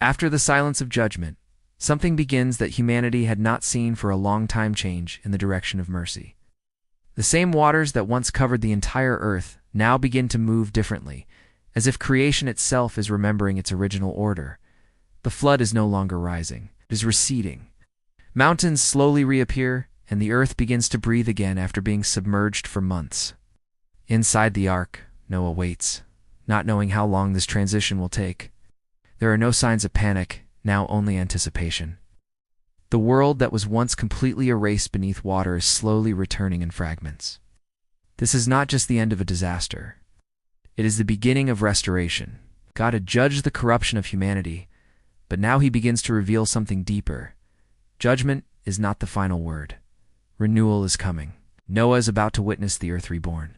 After the silence of judgment, something begins that humanity had not seen for a long time: change in the direction of mercy. The same waters that once covered the entire earth now begin to move differently, as if creation itself is remembering its original order. The flood is no longer rising, it is receding. Mountains slowly reappear, and the earth begins to breathe again after being submerged for months. Inside the ark, Noah waits, not knowing how long this transition will take. There are no signs of panic, now only anticipation. The world that was once completely erased beneath water is slowly returning in fragments. This is not just the end of a disaster. It is the beginning of restoration. God had judged the corruption of humanity, but now he begins to reveal something deeper. Judgment is not the final word. Renewal is coming. Noah is about to witness the earth reborn.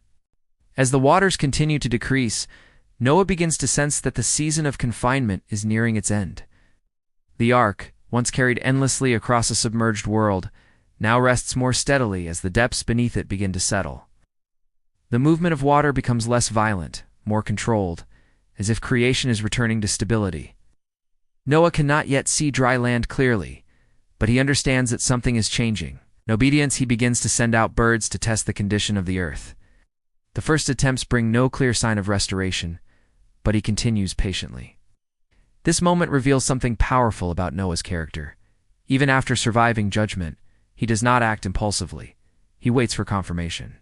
As the waters continue to decrease, Noah begins to sense that the season of confinement is nearing its end. The ark, once carried endlessly across a submerged world, now rests more steadily as the depths beneath it begin to settle. The movement of water becomes less violent, more controlled, as if creation is returning to stability. Noah cannot yet see dry land clearly, but he understands that something is changing. In obedience, he begins to send out birds to test the condition of the earth. The first attempts bring no clear sign of restoration, but he continues patiently. This moment reveals something powerful about Noah's character. Even after surviving judgment, he does not act impulsively. He waits for confirmation.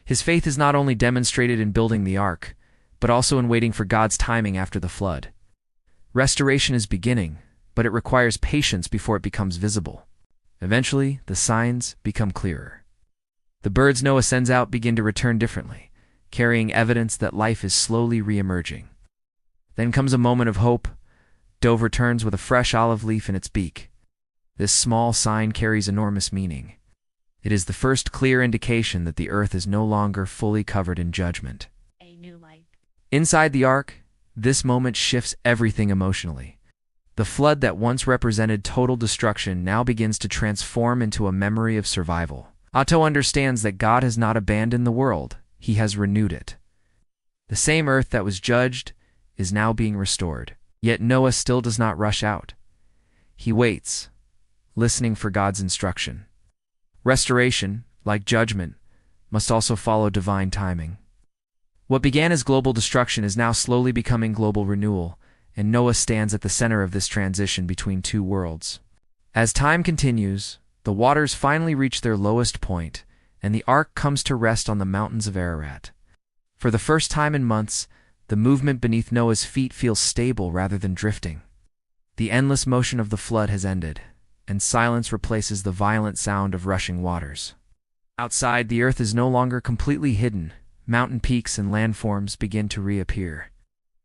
His faith is not only demonstrated in building the ark, but also in waiting for God's timing after the flood. Restoration is beginning, but it requires patience before it becomes visible. Eventually, the signs become clearer. The birds Noah sends out begin to return differently, carrying evidence that life is slowly re-emerging. Then comes a moment of hope. Dove returns with a fresh olive leaf in its beak. This small sign carries enormous meaning. It is the first clear indication that the earth is no longer fully covered in judgment. A new life. Inside the ark, this moment shifts everything emotionally. The flood that once represented total destruction now begins to transform into a memory of survival. Otto understands that God has not abandoned the world, he has renewed it. The same earth that was judged is now being restored. Yet Noah still does not rush out. He waits, listening for God's instruction. Restoration, like judgment, must also follow divine timing. What began as global destruction is now slowly becoming global renewal, and Noah stands at the center of this transition between two worlds. As time continues, the waters finally reach their lowest point, and the ark comes to rest on the mountains of Ararat. For the first time in months, the movement beneath Noah's feet feels stable rather than drifting. The endless motion of the flood has ended, and silence replaces the violent sound of rushing waters. Outside, the earth is no longer completely hidden. Mountain peaks and landforms begin to reappear,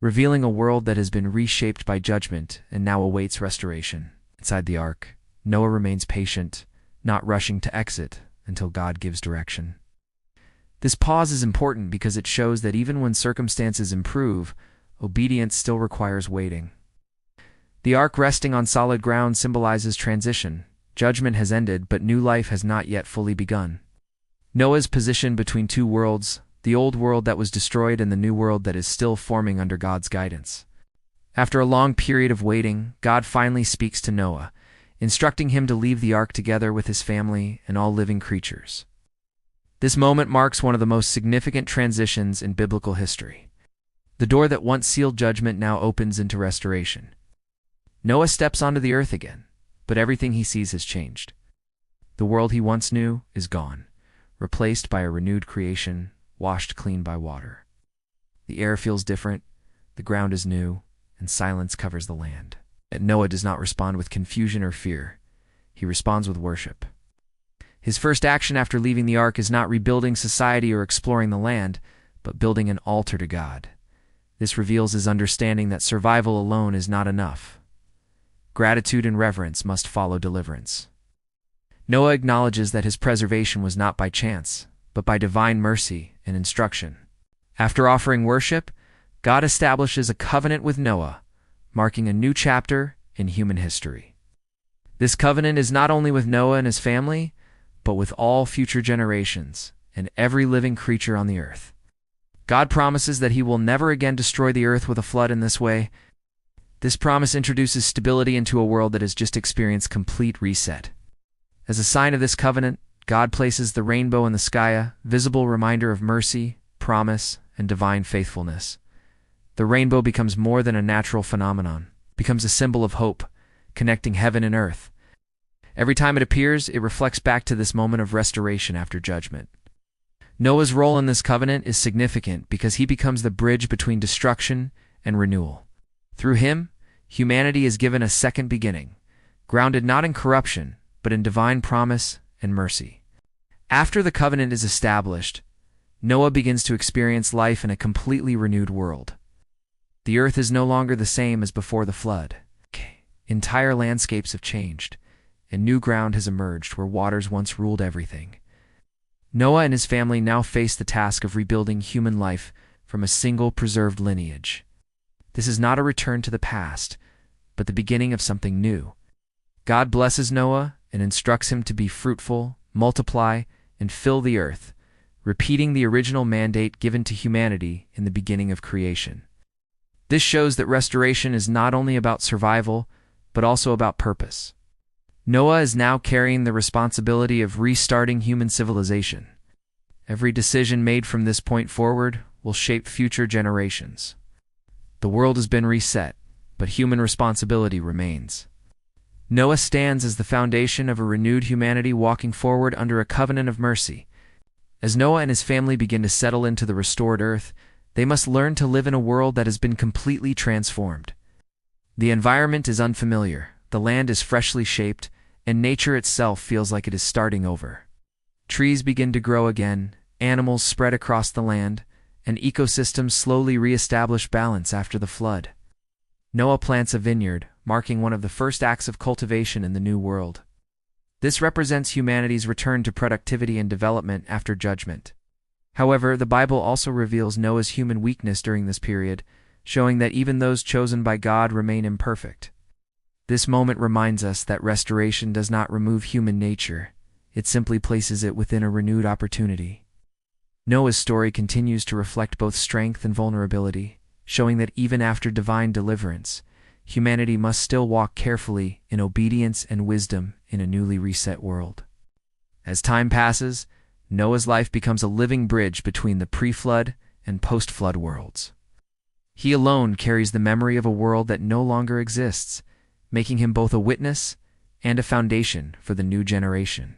revealing a world that has been reshaped by judgment and now awaits restoration. Inside the ark, Noah remains patient, not rushing to exit until God gives direction. This pause is important because it shows that even when circumstances improve, obedience still requires waiting. The ark resting on solid ground symbolizes transition. Judgment has ended, but new life has not yet fully begun. Noah's position between two worlds, the old world that was destroyed and the new world that is still forming under God's guidance. After a long period of waiting, God finally speaks to Noah, instructing him to leave the ark together with his family and all living creatures. This moment marks one of the most significant transitions in biblical history. The door that once sealed judgment now opens into restoration. Noah steps onto the earth again, but everything he sees has changed. The world he once knew is gone, replaced by a renewed creation, washed clean by water. The air feels different, the ground is new, and silence covers the land. Yet Noah does not respond with confusion or fear. He responds with worship. His first action after leaving the ark is not rebuilding society or exploring the land, but building an altar to God. This reveals his understanding that survival alone is not enough. Gratitude and reverence must follow deliverance. Noah acknowledges that his preservation was not by chance, but by divine mercy and instruction. After offering worship, God establishes a covenant with Noah, marking a new chapter in human history. This covenant is not only with Noah and his family, but with all future generations and every living creature on the earth. God promises that he will never again destroy the earth with a flood in this way. This promise introduces stability into a world that has just experienced complete reset. As a sign of this covenant, God places the rainbow in the sky, a visible reminder of mercy, promise, and divine faithfulness. The rainbow becomes more than a natural phenomenon, becomes a symbol of hope, connecting heaven and earth. Every time it appears, it reflects back to this moment of restoration after judgment. Noah's role in this covenant is significant because he becomes the bridge between destruction and renewal. Through him, humanity is given a second beginning, grounded not in corruption, but in divine promise and mercy. After the covenant is established, Noah begins to experience life in a completely renewed world. The earth is no longer the same as before the flood. Entire landscapes have changed, and new ground has emerged where waters once ruled everything. Noah and his family now face the task of rebuilding human life from a single preserved lineage. This is not a return to the past, but the beginning of something new. God blesses Noah and instructs him to be fruitful, multiply, and fill the earth, repeating the original mandate given to humanity in the beginning of creation. This shows that restoration is not only about survival, but also about purpose. Noah is now carrying the responsibility of restarting human civilization. Every decision made from this point forward will shape future generations. The world has been reset, but human responsibility remains. Noah stands as the foundation of a renewed humanity walking forward under a covenant of mercy. As Noah and his family begin to settle into the restored earth, they must learn to live in a world that has been completely transformed. The environment is unfamiliar, the land is freshly shaped, and nature itself feels like it is starting over. Trees begin to grow again, animals spread across the land, and ecosystems slowly re-establish balance after the flood. Noah plants a vineyard, marking one of the first acts of cultivation in the New World. This represents humanity's return to productivity and development after judgment. However, the Bible also reveals Noah's human weakness during this period, showing that even those chosen by God remain imperfect. This moment reminds us that restoration does not remove human nature, it simply places it within a renewed opportunity. Noah's story continues to reflect both strength and vulnerability, showing that even after divine deliverance, humanity must still walk carefully in obedience and wisdom in a newly reset world. As time passes, Noah's life becomes a living bridge between the pre-flood and post-flood worlds. He alone carries the memory of a world that no longer exists, making him both a witness and a foundation for the new generation.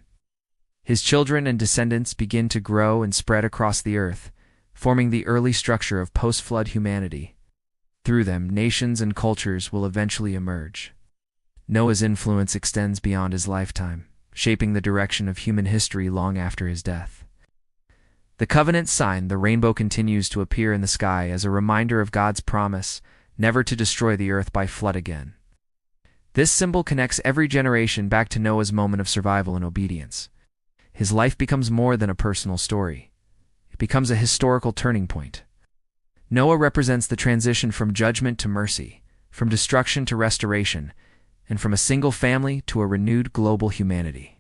His children and descendants begin to grow and spread across the earth, forming the early structure of post-flood humanity. Through them, nations and cultures will eventually emerge. Noah's influence extends beyond his lifetime, shaping the direction of human history long after his death. The covenant sign, the rainbow, continues to appear in the sky as a reminder of God's promise never to destroy the earth by flood again. This symbol connects every generation back to Noah's moment of survival and obedience. His life becomes more than a personal story. It becomes a historical turning point. Noah represents the transition from judgment to mercy, from destruction to restoration, and from a single family to a renewed global humanity.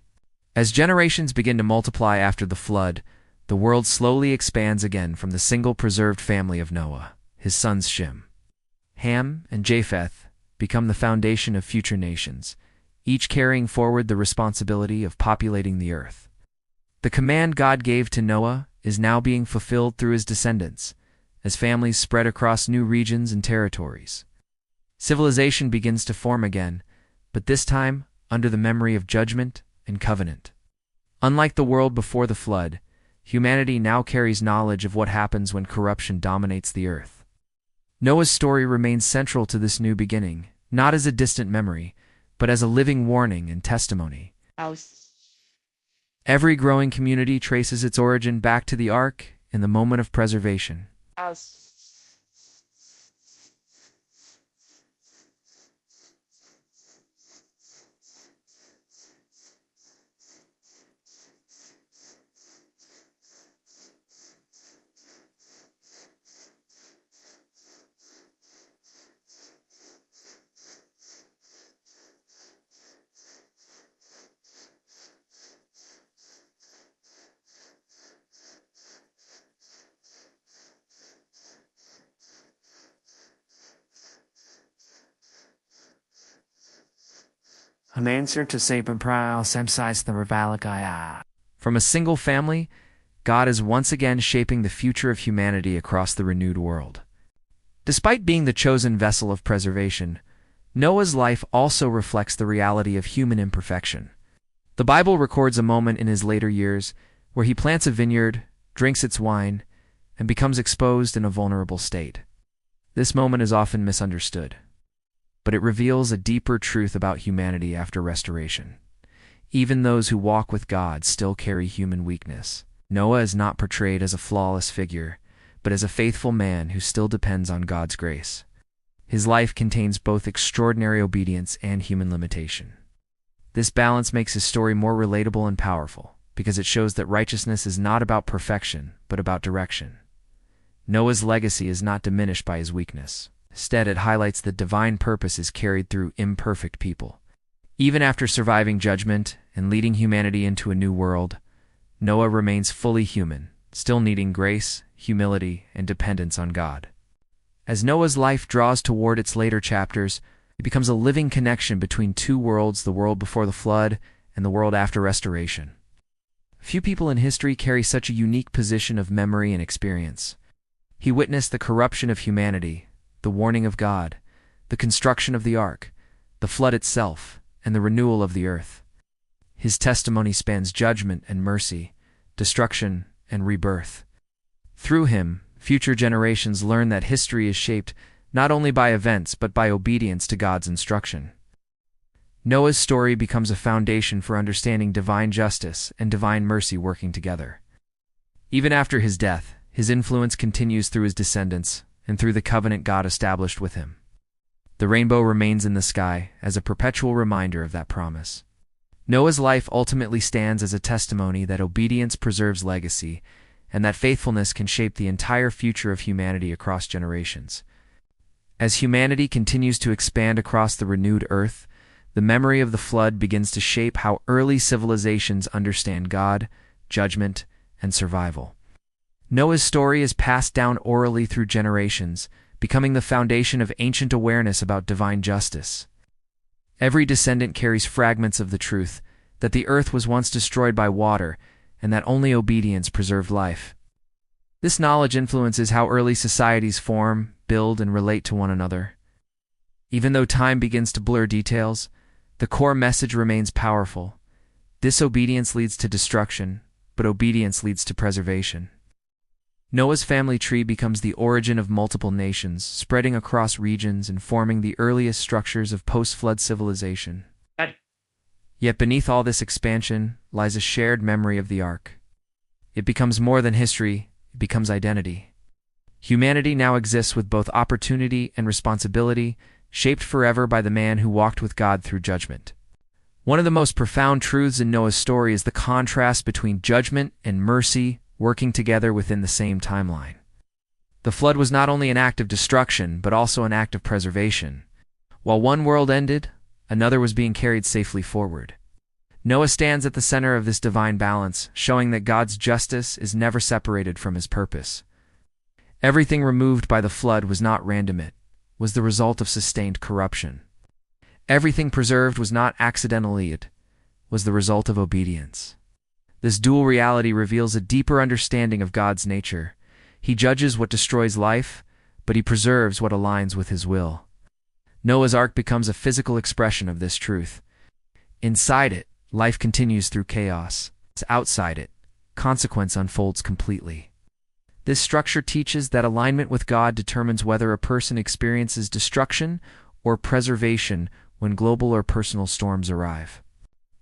As generations begin to multiply after the flood, the world slowly expands again from the single preserved family of Noah. His sons Shem, Ham, and Japheth become the foundation of future nations, each carrying forward the responsibility of populating the earth. The command God gave to Noah is now being fulfilled through his descendants, as families spread across new regions and territories. Civilization begins to form again, but this time under the memory of judgment and covenant. Unlike the world before the flood, humanity now carries knowledge of what happens when corruption dominates the earth. Noah's story remains central to this new beginning, not as a distant memory, but as a living warning and testimony. Every growing community traces its origin back to the ark in the moment of preservation. An answer to Saban Prowl, Semsize the Revalicaya. From a single family, God is once again shaping the future of humanity across the renewed world. Despite being the chosen vessel of preservation, Noah's life also reflects the reality of human imperfection. The Bible records a moment in his later years where he plants a vineyard, drinks its wine, and becomes exposed in a vulnerable state. This moment is often misunderstood, but it reveals a deeper truth about humanity after restoration. Even those who walk with God still carry human weakness. Noah is not portrayed as a flawless figure, but as a faithful man who still depends on God's grace. His life contains both extraordinary obedience and human limitation. This balance makes his story more relatable and powerful, because it shows that righteousness is not about perfection, but about direction. Noah's legacy is not diminished by his weakness. Instead, it highlights that divine purpose is carried through imperfect people. Even after surviving judgment and leading humanity into a new world, Noah remains fully human, still needing grace, humility, and dependence on God. As Noah's life draws toward its later chapters, it becomes a living connection between two worlds, the world before the flood and the world after restoration. Few people in history carry such a unique position of memory and experience. He witnessed the corruption of humanity, the warning of God, the construction of the ark, the flood itself, and the renewal of the earth. His testimony spans judgment and mercy, destruction and rebirth. Through him, future generations learn that history is shaped not only by events but by obedience to God's instruction. Noah's story becomes a foundation for understanding divine justice and divine mercy working together. Even after his death, his influence continues through his descendants and through the covenant God established with him. The rainbow remains in the sky as a perpetual reminder of that promise. Noah's life ultimately stands as a testimony that obedience preserves legacy and that faithfulness can shape the entire future of humanity across generations. As humanity continues to expand across the renewed earth, the memory of the flood begins to shape how early civilizations understand God, judgment, and survival. Noah's story is passed down orally through generations, becoming the foundation of ancient awareness about divine justice. Every descendant carries fragments of the truth that the earth was once destroyed by water and that only obedience preserved life. This knowledge influences how early societies form, build, and relate to one another. Even though time begins to blur details, the core message remains powerful. Disobedience leads to destruction, but obedience leads to preservation. Noah's family tree becomes the origin of multiple nations, spreading across regions and forming the earliest structures of post-flood civilization. Yet beneath all this expansion lies a shared memory of the ark. It becomes more than history, it becomes identity. Humanity now exists with both opportunity and responsibility, shaped forever by the man who walked with God through judgment. One of the most profound truths in Noah's story is the contrast between judgment and mercy working together within the same timeline. The flood was not only an act of destruction, but also an act of preservation. While one world ended, another was being carried safely forward. Noah stands at the center of this divine balance, showing that God's justice is never separated from his purpose. Everything removed by the flood was not random, it was the result of sustained corruption. Everything preserved was not accidentally, it was the result of obedience. This dual reality reveals a deeper understanding of God's nature. He judges what destroys life, but he preserves what aligns with his will. Noah's Ark becomes a physical expression of this truth. Inside it, life continues through chaos. Outside it, consequence unfolds completely. This structure teaches that alignment with God determines whether a person experiences destruction or preservation when global or personal storms arrive.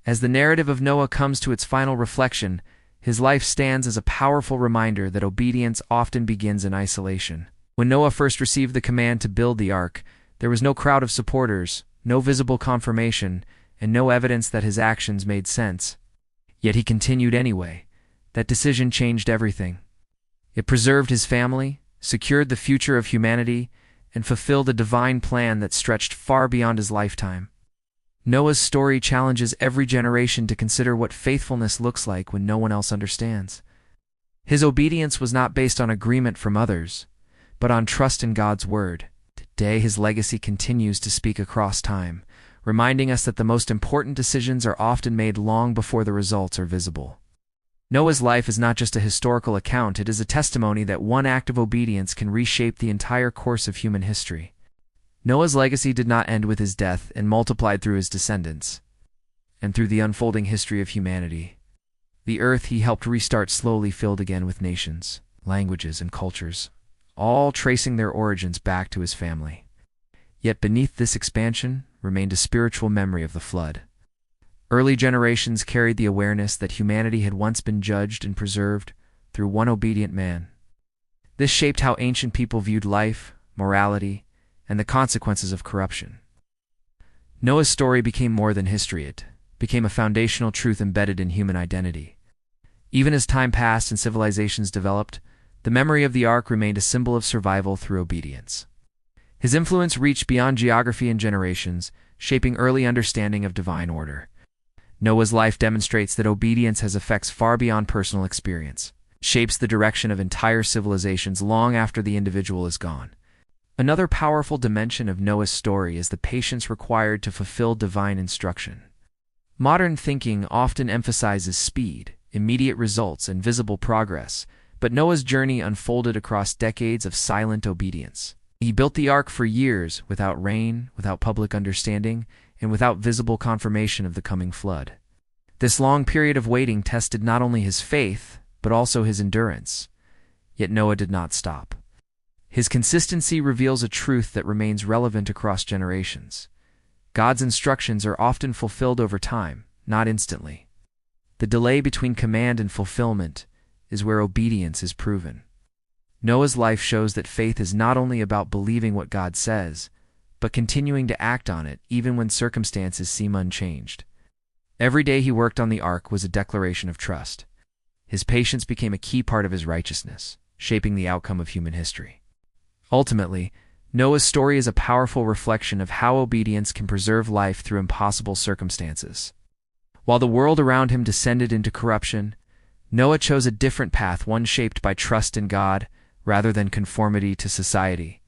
As the narrative of Noah comes to its final reflection, his life stands as a powerful reminder that obedience often begins in isolation. When Noah first received the command to build the ark, there was no crowd of supporters, no visible confirmation, and no evidence that his actions made sense. Yet he continued anyway. That decision changed everything. It preserved his family, secured the future of humanity, and fulfilled a divine plan that stretched far beyond his lifetime. Noah's story challenges every generation to consider what faithfulness looks like when no one else understands. His obedience was not based on agreement from others, but on trust in God's word. Today, his legacy continues to speak across time, reminding us that the most important decisions are often made long before the results are visible. Noah's life is not just a historical account, it is a testimony that one act of obedience can reshape the entire course of human history. Noah's legacy did not end with his death and multiplied through his descendants, and through the unfolding history of humanity. The earth he helped restart slowly filled again with nations, languages, and cultures, all tracing their origins back to his family. Yet beneath this expansion remained a spiritual memory of the flood. Early generations carried the awareness that humanity had once been judged and preserved through one obedient man. This shaped how ancient people viewed life, morality, and the consequences of corruption. Noah's story became more than history, it became a foundational truth embedded in human identity. Even as time passed and civilizations developed, the memory of the ark remained a symbol of survival through obedience. His influence reached beyond geography and generations, shaping early understanding of divine order. Noah's life demonstrates that obedience has effects far beyond personal experience, shapes the direction of entire civilizations long after the individual is gone. Another powerful dimension of Noah's story is the patience required to fulfill divine instruction. Modern thinking often emphasizes speed, immediate results, and visible progress, but Noah's journey unfolded across decades of silent obedience. He built the ark for years without rain, without public understanding, and without visible confirmation of the coming flood. This long period of waiting tested not only his faith, but also his endurance. Yet Noah did not stop. His consistency reveals a truth that remains relevant across generations. God's instructions are often fulfilled over time, not instantly. The delay between command and fulfillment is where obedience is proven. Noah's life shows that faith is not only about believing what God says, but continuing to act on it even when circumstances seem unchanged. Every day he worked on the ark was a declaration of trust. His patience became a key part of his righteousness, shaping the outcome of human history. Ultimately, Noah's story is a powerful reflection of how obedience can preserve life through impossible circumstances. While the world around him descended into corruption, Noah chose a different path, one shaped by trust in God rather than conformity to society.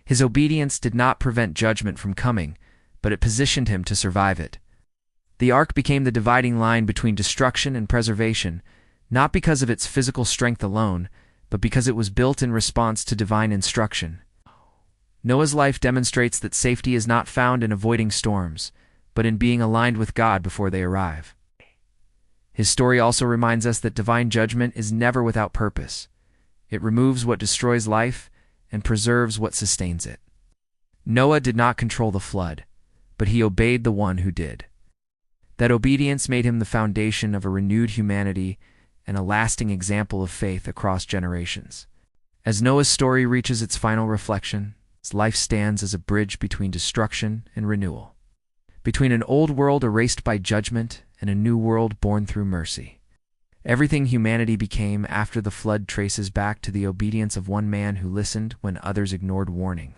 His obedience did not prevent judgment from coming, but it positioned him to survive it. The ark became the dividing line between destruction and preservation, not because of its physical strength alone, but because it was built in response to divine instruction. Noah's life demonstrates that safety is not found in avoiding storms, but in being aligned with God before they arrive. His story also reminds us that divine judgment is never without purpose. It removes what destroys life and preserves what sustains it. Noah did not control the flood, but he obeyed the one who did. That obedience made him the foundation of a renewed humanity and a lasting example of faith across generations. As Noah's story reaches its final reflection, his life stands as a bridge between destruction and renewal, between an old world erased by judgment and a new world born through mercy. Everything humanity became after the flood traces back to the obedience of one man who listened when others ignored warning.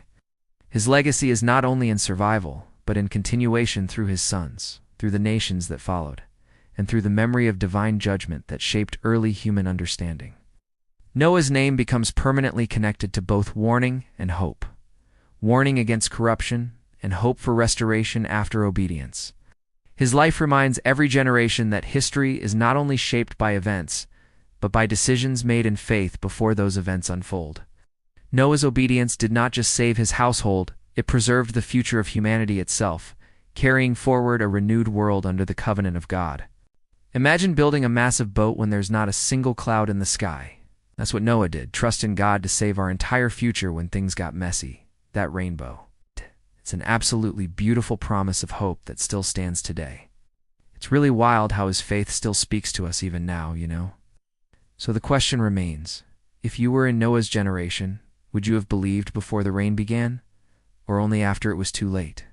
His legacy is not only in survival, but in continuation through his sons, through the nations that followed, and through the memory of divine judgment that shaped early human understanding. Noah's name becomes permanently connected to both warning and hope. Warning against corruption and hope for restoration after obedience. His life reminds every generation that history is not only shaped by events, but by decisions made in faith before those events unfold. Noah's obedience did not just save his household, it preserved the future of humanity itself, carrying forward a renewed world under the covenant of God. Imagine building a massive boat when there's not a single cloud in the sky. That's what Noah did, trust in God to save our entire future when things got messy. That rainbow. It's an absolutely beautiful promise of hope that still stands today. It's really wild how his faith still speaks to us even now, you know? So the question remains, if you were in Noah's generation, would you have believed before the rain began, or only after it was too late?